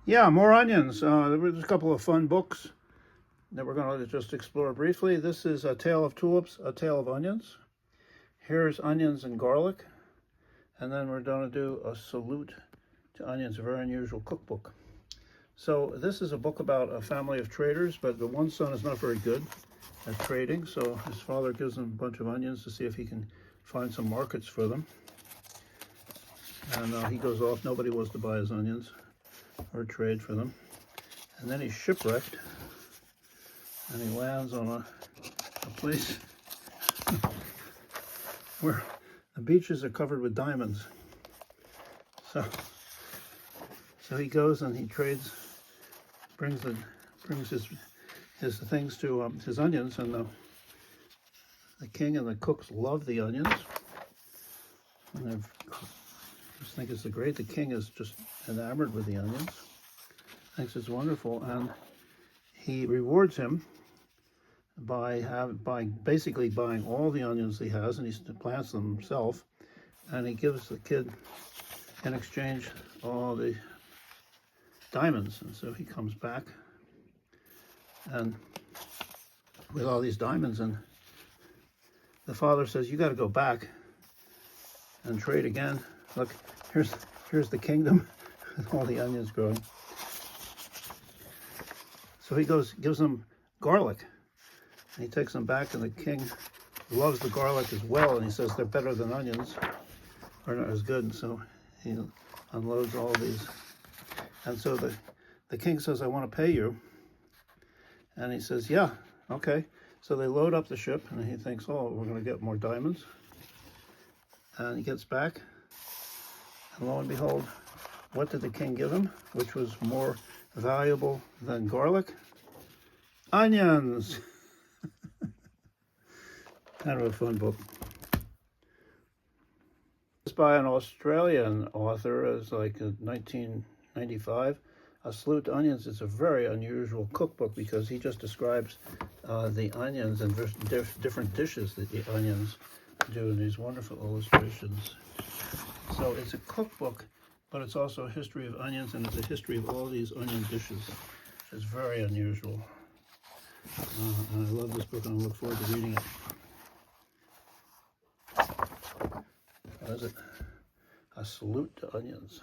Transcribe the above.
Yeah, more onions. There was a couple of fun books that we're going to just explore briefly. This is A Tale of Tulips, A Tale of Onions. Here's onions and garlic. And then we're going to do a salute to onions, a very unusual cookbook. So this is a book about a family of traders, but the one son is not very good at trading. So his father gives him a bunch of onions to see if he can find some markets for them. And he goes off. Nobody wants to buy his onions or trade for them. And then he's shipwrecked, and he lands on a place where the beaches are covered with diamonds. So he goes and he trades, brings his things to his onions, and the king and the cooks love the onions, and they just think it's great. The king is just enamored with the onions, thinks it's wonderful, and he rewards him by basically buying all the onions he has, and he plants them himself, and he gives the kid in exchange all the diamonds. And so he comes back and with all these diamonds, and the father says, "You got to go back and trade again. Look, here's the kingdom with all the onions growing." So he gives them garlic, and he takes them back, and the king loves the garlic as well, and he says they're better than onions, or not as good. And so he unloads all these, and so the king says, "I want to pay you," and he says, "Yeah, okay." So they load up the ship, and he thinks, "Oh, we're going to get more diamonds," and he gets back, and lo and behold, what did the king give him, which was more valuable than garlic? Onions. Kind of a fun book. It's by an Australian author. It's like 1995. A Salute to Onions. It's a very unusual cookbook because he just describes the onions and different dishes that the onions do in these wonderful illustrations. So it's a cookbook, but it's also a history of onions, and it's a history of all these onion dishes. It's very unusual. And I love this book, and I look forward to reading it. What is it? A Salute to Onions.